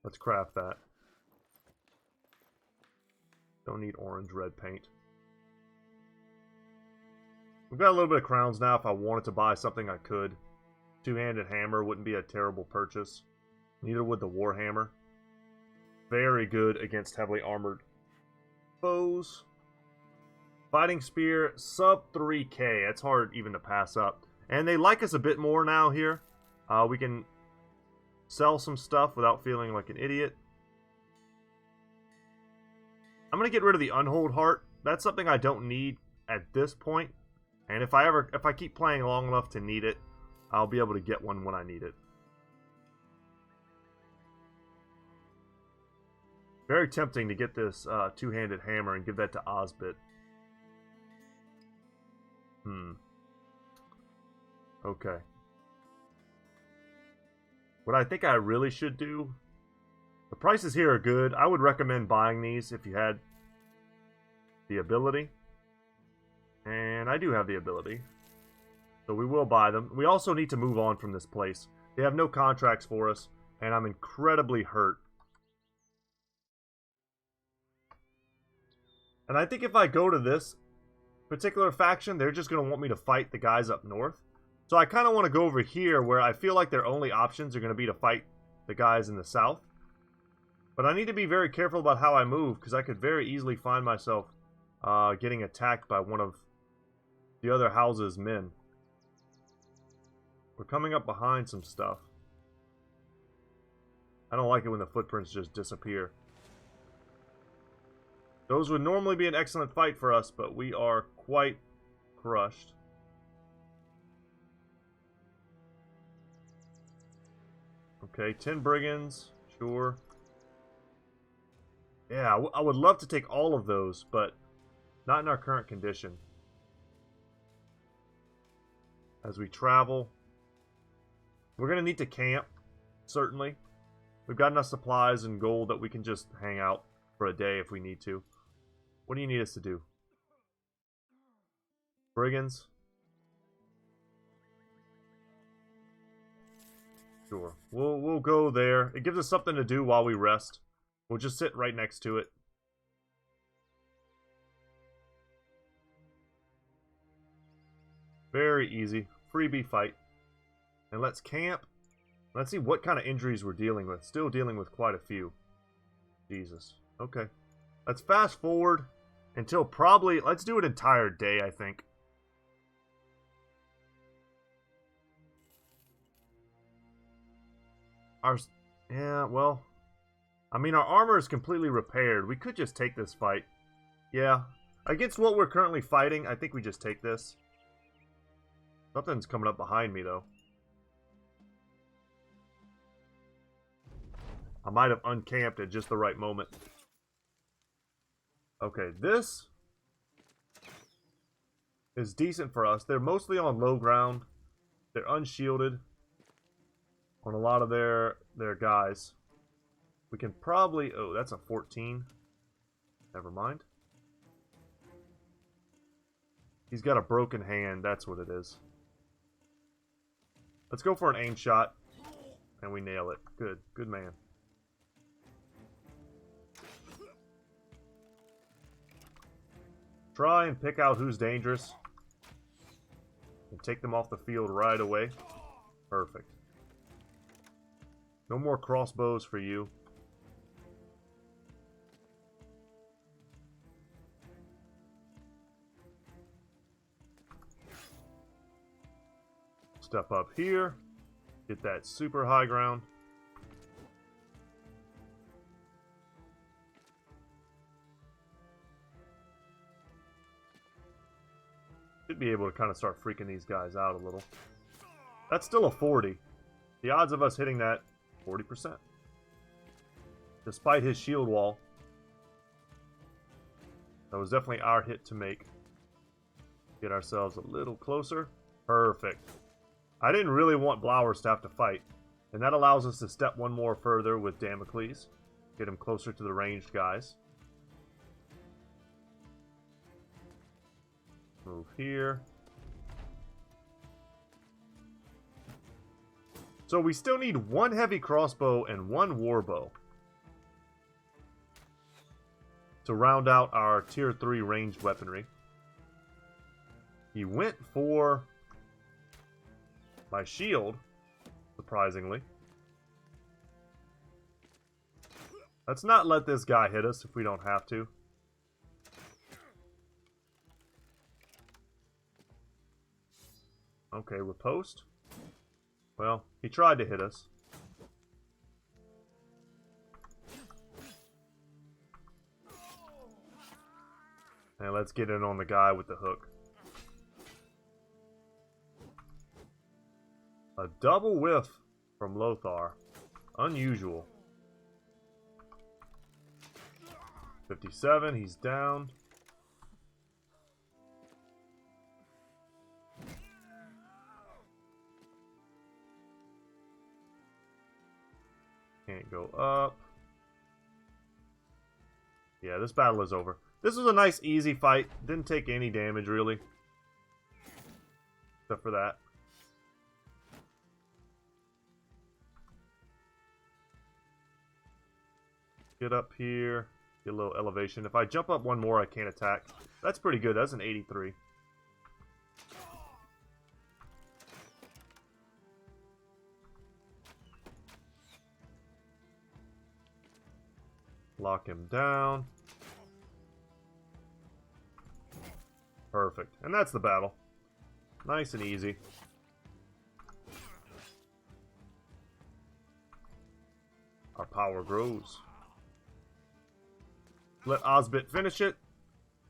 Let's craft that. Don't need orange-red paint. We've got a little bit of crowns now. If I wanted to buy something, I could. Two-handed hammer wouldn't be a terrible purchase. Neither would the Warhammer. Very good against heavily armored foes. Fighting Spear, sub 3k. That's hard even to pass up. And they like us a bit more now here. We can sell some stuff without feeling like an idiot. I'm going to get rid of the Unhold Heart. That's something I don't need at this point. And if I keep playing long enough to need it, I'll be able to get one when I need it. Very tempting to get this two-handed hammer and give that to Osbit. Okay. What I think I really should do, the prices here are good. I would recommend buying these if you had the ability. And I do have the ability. So we will buy them. We also need to move on from this place. They have no contracts for us, and I'm incredibly hurt. And I think if I go to this particular faction, they're just going to want me to fight the guys up north. So I kind of want to go over here where I feel like their only options are going to be to fight the guys in the south. But I need to be very careful about how I move, because I could very easily find myself getting attacked by one of the other house's men. We're coming up behind some stuff. I don't like it when the footprints just disappear. Those would normally be an excellent fight for us, but we are quite crushed. Okay, 10 brigands, sure. Yeah, I would love to take all of those, but not in our current condition. As we travel, we're going to need to camp, certainly. We've got enough supplies and gold that we can just hang out for a day if we need to. What do you need us to do? Brigands? Sure. We'll go there. It gives us something to do while we rest. We'll just sit right next to it. Very easy. Freebie fight. And let's camp. Let's see what kind of injuries we're dealing with. Still dealing with quite a few. Jesus. Okay. Let's fast forward until probably... Let's do an entire day, I think. Yeah, well... I mean, our armor is completely repaired. We could just take this fight. Yeah. Against what we're currently fighting, I think we just take this. Something's coming up behind me, though. I might have uncamped at just the right moment. Okay, this is decent for us. They're mostly on low ground. They're unshielded on a lot of their guys. We can probably... Oh, that's a 14. Never mind. He's got a broken hand. That's what it is. Let's go for an aim shot. And we nail it. Good. Good man. Try and pick out who's dangerous. And take them off the field right away. Perfect. No more crossbows for you. Step up here. Get that super high ground. Should be able to kind of start freaking these guys out a little. That's still a 40. The odds of us hitting that, 40%. Despite his shield wall. That was definitely our hit to make. Get ourselves a little closer. Perfect. I didn't really want Blowers to have to fight. And that allows us to step one more further with Damocles. Get him closer to the ranged guys. Move here. So we still need one heavy crossbow and one warbow to round out our tier 3 ranged weaponry. He went for my shield, surprisingly. Let's not let this guy hit us if we don't have to. Okay, riposte. Well, he tried to hit us. And let's get in on the guy with the hook. A double whiff from Lothar. Unusual. 57, he's down. Can't go up. Yeah, this battle is over. This was a nice, easy fight. Didn't take any damage, really. Except for that. Get up here. Get a little elevation. If I jump up one more, I can't attack. That's pretty good. That's an 83. Lock him down. Perfect. And that's the battle. Nice and easy. Our power grows. Let Osbit finish it.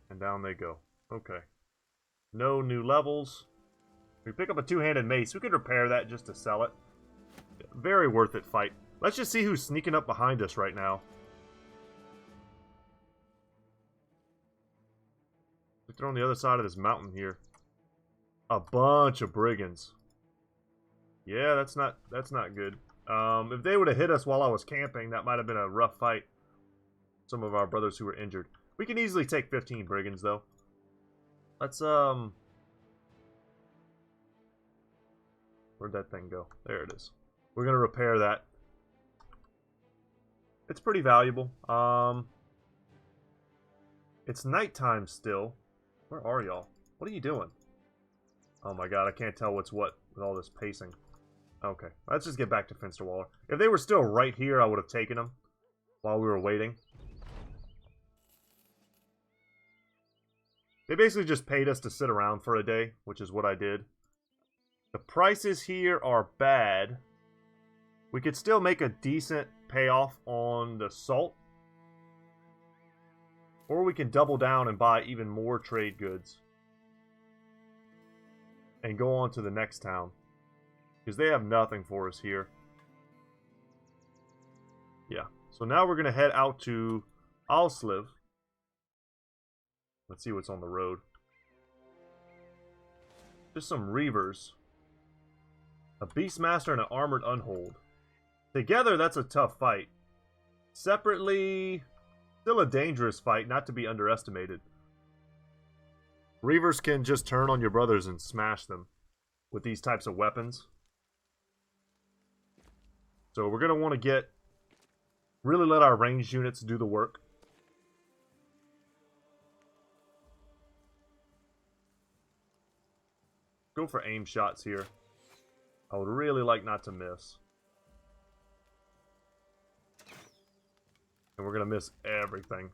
And down they go. Okay. No new levels. We pick up a two-handed mace. We could repair that just to sell it. Very worth it fight. Let's just see who's sneaking up behind us right now. They're on the other side of this mountain here. A bunch of brigands. Yeah, that's not good. If they would have hit us while I was camping, that might have been a rough fight. Some of our brothers who were injured. We can easily take 15 brigands, though. Let's, where'd that thing go? There it is. We're gonna repair that. It's pretty valuable. It's nighttime still. Where are y'all? What are you doing? Oh my god, I can't tell what's what with all this pacing. Okay, let's just get back to Finsterwaller. If they were still right here, I would have taken them while we were waiting. They basically just paid us to sit around for a day, which is what I did. The prices here are bad. We could still make a decent payoff on the salt. Or we can double down and buy even more trade goods. And go on to the next town. Because they have nothing for us here. Yeah. So now we're going to head out to Alsliv. Let's see what's on the road. Just some Reavers. A Beastmaster and an Armored Unhold. Together, that's a tough fight. Separately, still a dangerous fight, not to be underestimated. Reavers can just turn on your brothers and smash them with these types of weapons. So we're going to want to really let our ranged units do the work. Go for aim shots here. I would really like not to miss. And we're going to miss everything.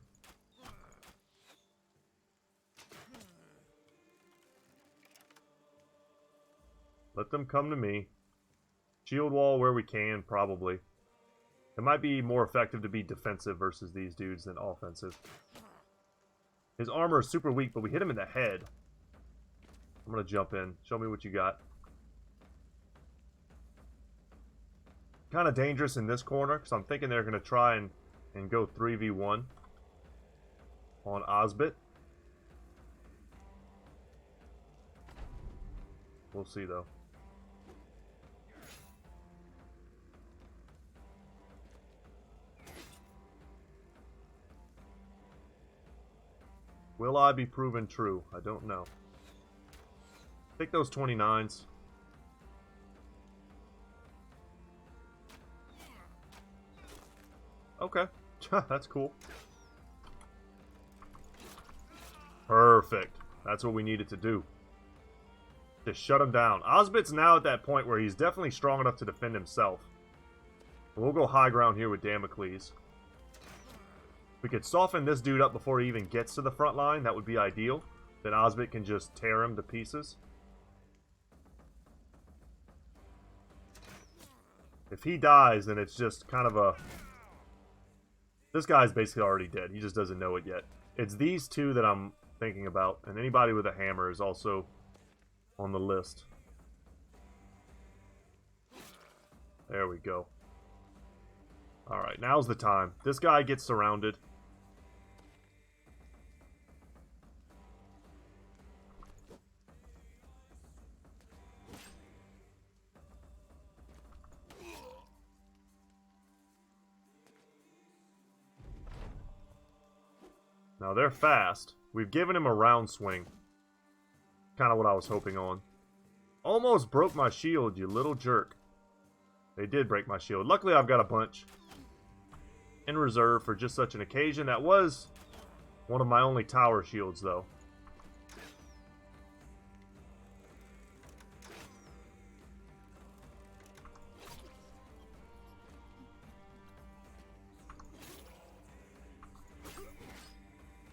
Let them come to me. Shield wall where we can, probably. It might be more effective to be defensive versus these dudes than offensive. His armor is super weak, but we hit him in the head. I'm going to jump in. Show me what you got. Kind of dangerous in this corner, because I'm thinking they're going to try and go 3v1 on Osbit. We'll see, though. Will I be proven true? I don't know. Take those 29s. Okay. That's cool. Perfect. That's what we needed to do. Just shut him down. Osbit's now at that point where he's definitely strong enough to defend himself. We'll go high ground here with Damocles. We could soften this dude up before he even gets to the front line. That would be ideal. Then Osbit can just tear him to pieces. If he dies, then it's just kind of a... This guy's basically already dead. He just doesn't know it yet. It's these two that I'm thinking about. And anybody with a hammer is also on the list. There we go. Alright, now's the time. This guy gets surrounded. Now they're fast. We've given him a round swing. Kind of what I was hoping on. Almost broke my shield, you little jerk. They did break my shield. Luckily, I've got a bunch in reserve for just such an occasion. That was one of my only tower shields, though.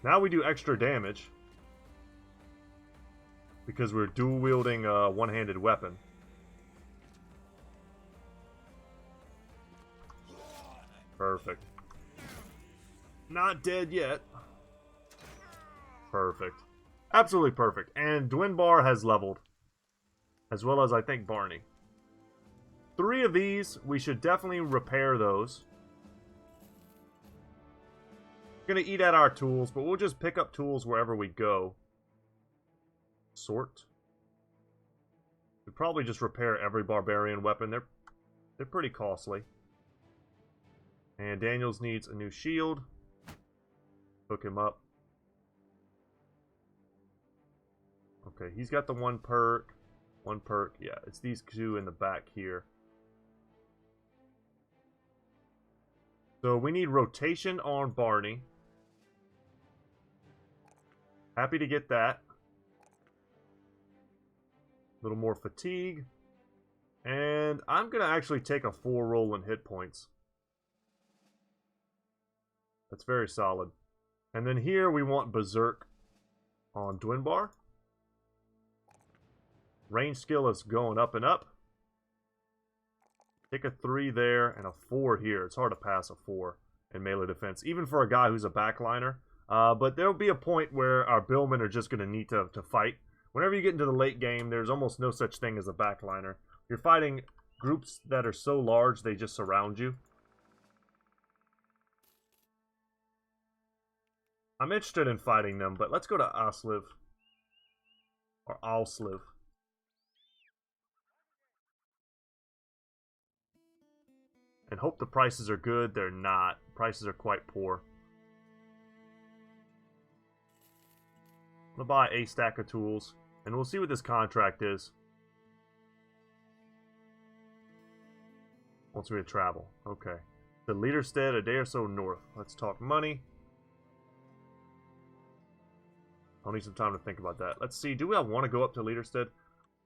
Now we do extra damage because we're dual wielding a one-handed weapon. Perfect. Not dead yet. Perfect. Absolutely perfect. And Dwinbar has leveled. As well as, I think, Barney. 3 of these, we should definitely repair those. Gonna eat at our tools, but we'll just pick up tools wherever we go. Sort. We'd probably just repair every barbarian weapon. They're pretty costly. And Daniels needs a new shield. Hook him up. Okay, he's got the one perk. One perk, yeah, it's these 2 in the back here. So we need rotation on Barney. Happy to get that. A little more fatigue. And I'm going to actually take a full roll in hit points. That's very solid. And then here we want Berserk on Dwinbar. Range skill is going up and up. Take a 3 there and a 4 here. It's hard to pass a 4 in melee defense, even for a guy who's a backliner. But there will be a point where our billmen are just going to need to fight. Whenever you get into the late game, there's almost no such thing as a backliner. You're fighting groups that are so large, they just surround you. I'm interested in fighting them, but let's go to Osliv. Or Alsliv. And hope the prices are good. They're not. Prices are quite poor. I'm gonna buy a stack of tools, and we'll see what this contract is once we travel. Okay. The Leaderstead, a day or so north. Let's talk money. I'll need some time to think about that. Let's see. Do we want to go up to Leaderstead?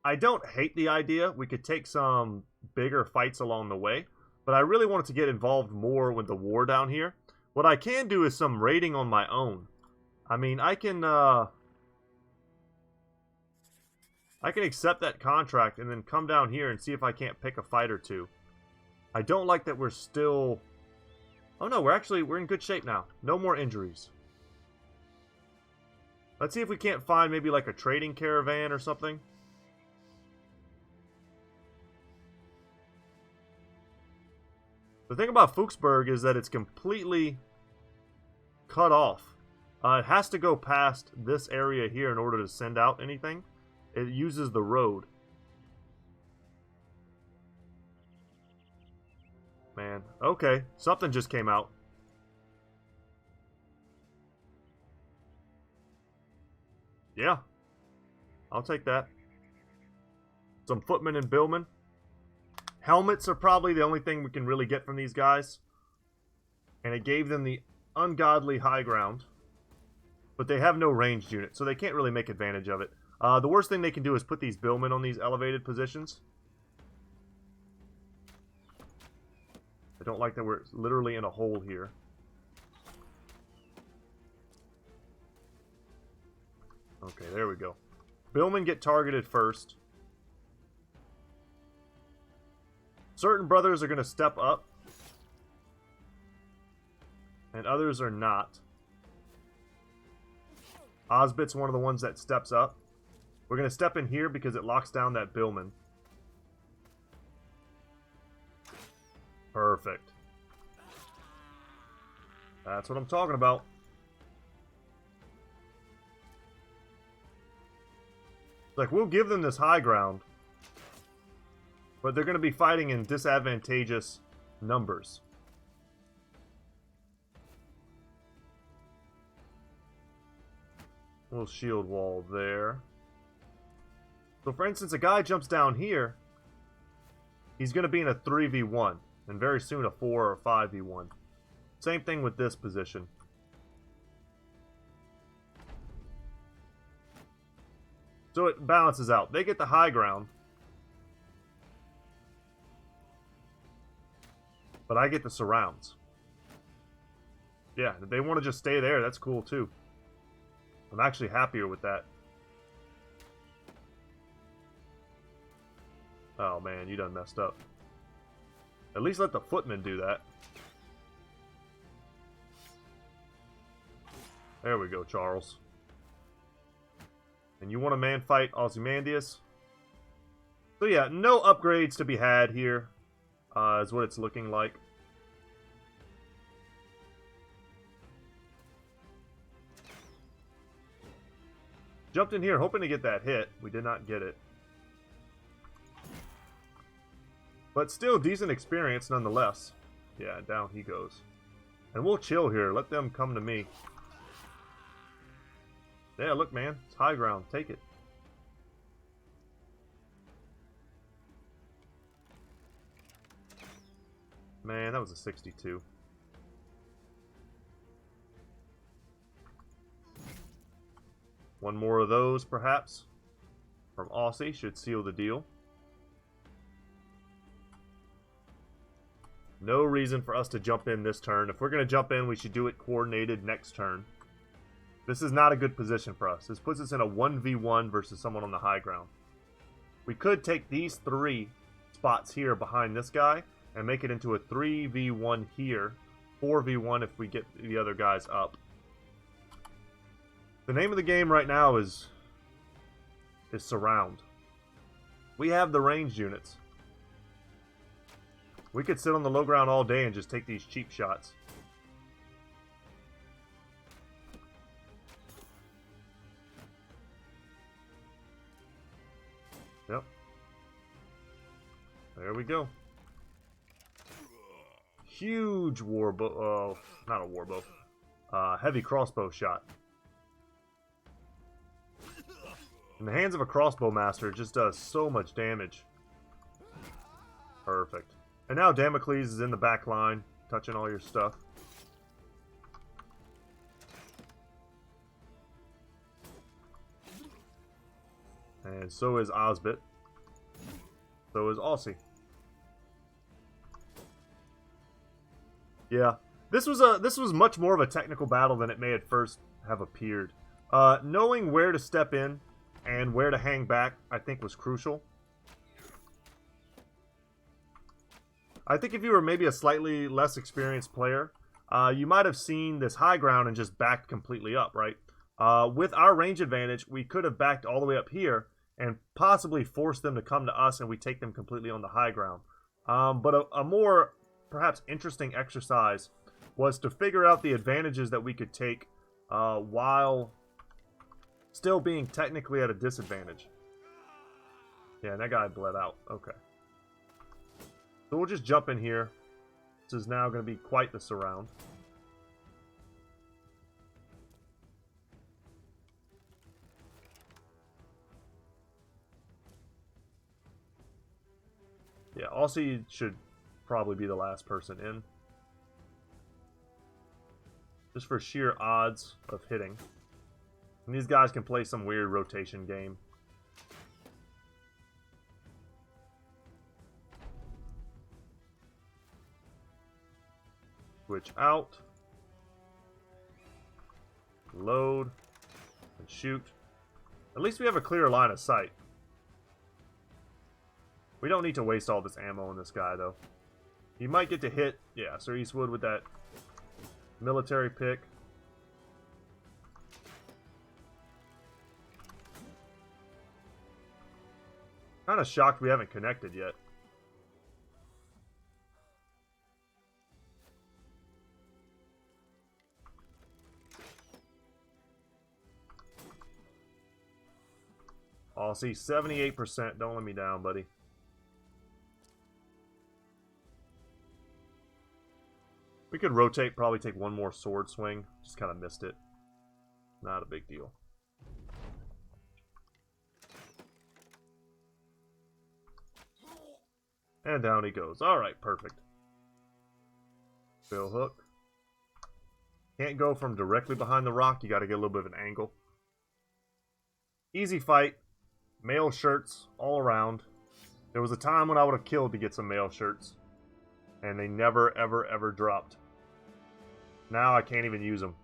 I don't hate the idea. We could take some bigger fights along the way, but I really wanted to get involved more with the war down here. What I can do is some raiding on my own. I mean, I can accept that contract and then come down here and see if I can't pick a fight or 2. I don't like that we're still... Oh no, we're in good shape now. No more injuries. Let's see if we can't find maybe like a trading caravan or something. The thing about Fuchsburg is that it's completely cut off. It has to go past this area here in order to send out anything. It uses the road. Man, okay. Something just came out. Yeah. I'll take that. Some footmen and billmen. Helmets are probably the only thing we can really get from these guys. And it gave them the ungodly high ground. But they have no ranged unit, so they can't really make advantage of it. The worst thing they can do is put these billmen on these elevated positions. I don't like that we're literally in a hole here. Okay, there we go. Billmen get targeted first. Certain brothers are going to step up. And others are not. Osbit's one of the ones that steps up. We're going to step in here because it locks down that billman. Perfect. That's what I'm talking about. Like, we'll give them this high ground, but they're going to be fighting in disadvantageous numbers. We'll shield wall there. So for instance, a guy jumps down here, he's going to be in a 3v1, and very soon a 4 or 5v1. Same thing with this position. So it balances out. They get the high ground, but I get the surrounds. Yeah, if they want to just stay there, that's cool too. I'm actually happier with that. Oh man, you done messed up. At least let the footmen do that. There we go, Charles. And you want a man fight Ozymandias? So yeah, no upgrades to be had here, is what it's looking like. Jumped in here hoping to get that hit. We did not get it. But still decent experience nonetheless. Yeah, down he goes. And we'll chill here. Let them come to me. Yeah, look, man. It's high ground. Take it. Man, that was a 62. One more of those, perhaps, from Aussie should seal the deal. No reason for us to jump in this turn. If we're going to jump in, we should do it coordinated next turn. This is not a good position for us. This puts us in a 1v1 versus someone on the high ground. We could take these 3 spots here behind this guy and make it into a 3v1 here, 4v1 if we get the other guys up. The name of the game right now is surround. We have the ranged units. We could sit on the low ground all day and just take these cheap shots. Yep. There we go. Huge warbow. Oh, not a warbow. Heavy crossbow shot. In the hands of a crossbow master, it just does so much damage. Perfect. And now Damocles is in the back line, touching all your stuff. And so is Osbit. So is Aussie. Yeah, this was much more of a technical battle than it may at first have appeared. Knowing where to step in and where to hang back, I think, was crucial. I think if you were maybe a slightly less experienced player, you might have seen this high ground and just backed completely up, right? With our range advantage, we could have backed all the way up here and possibly forced them to come to us and we take them completely on the high ground. But a more, perhaps, interesting exercise was to figure out the advantages that we could take while still being technically at a disadvantage. Yeah, and that guy bled out. Okay. So we'll just jump in here. This is now going to be quite the surround. Yeah, Aussie should probably be the last person in. Just for sheer odds of hitting. And these guys can play some weird rotation game. Switch out. Load. And shoot. At least we have a clear line of sight. We don't need to waste all this ammo on this guy, though. He might get to hit. Yeah, Sir Eastwood with that military pick. Kind of shocked we haven't connected yet. Oh, see, 78%. Don't let me down, buddy. We could rotate, probably take one more sword swing. Just kind of missed it. Not a big deal. And down he goes. Alright, perfect. Bill hook. Can't go from directly behind the rock. You got to get a little bit of an angle. Easy fight. Male shirts all around. There was a time when I would have killed to get some male shirts. And they never, ever, ever dropped. Now I can't even use them.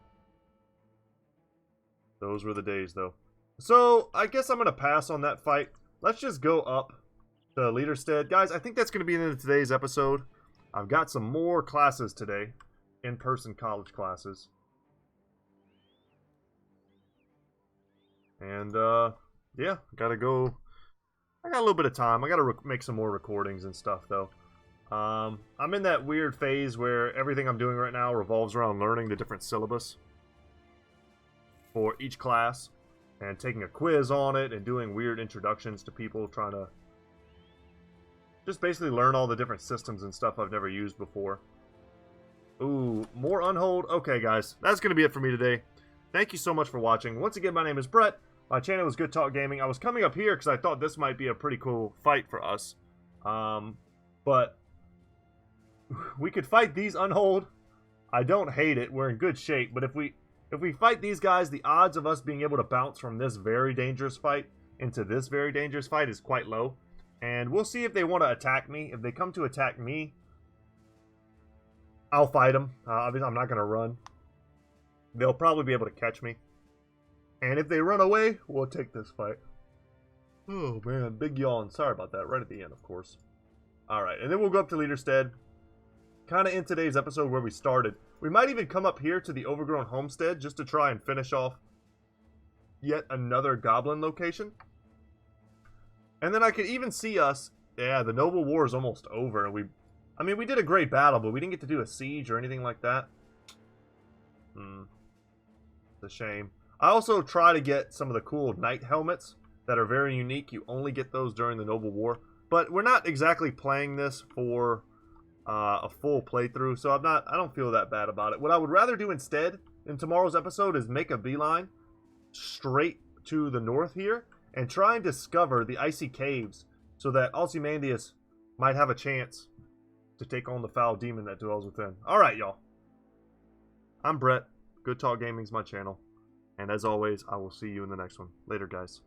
Those were the days, though. So, I guess I'm going to pass on that fight. Let's just go up to Leaderstead. Guys, I think that's going to be the end of today's episode. I've got some more classes today. In-person college classes. And, yeah, gotta go. I got a little bit of time. I gotta make some more recordings and stuff, though. I'm in that weird phase where everything I'm doing right now revolves around learning the different syllabus for each class and taking a quiz on it and doing weird introductions to people, trying to just basically learn all the different systems and stuff I've never used before. Ooh, more unhold? Okay, guys, that's going to be it for me today. Thank you so much for watching. Once again, my name is Brett. My channel is Goodtalk Gaming. I was coming up here because I thought this might be a pretty cool fight for us. But we could fight these unhold. I don't hate it. We're in good shape. But if we fight these guys, the odds of us being able to bounce from this very dangerous fight into this very dangerous fight is quite low. And we'll see if they want to attack me. If they come to attack me, I'll fight them. Obviously, I'm not going to run. They'll probably be able to catch me. And if they run away, we'll take this fight. Oh, man. Big yawn. Sorry about that. Right at the end, of course. Alright, and then we'll go up to Leaderstead. Kind of in today's episode where we started. We might even come up here to the Overgrown Homestead just to try and finish off yet another goblin location. And then I could even see us... Yeah, the Noble War is almost over. And we did a great battle, but we didn't get to do a siege or anything like that. It's a shame. I also try to get some of the cool knight helmets that are very unique. You only get those during the Noble War. But we're not exactly playing this for a full playthrough, so I don't feel that bad about it. What I would rather do instead in tomorrow's episode is make a beeline straight to the north here and try and discover the icy caves so that Ozymandias might have a chance to take on the foul demon that dwells within. Alright, y'all. I'm Brett. Goodtalk Gaming's my channel. And as always, I will see you in the next one. Later, guys.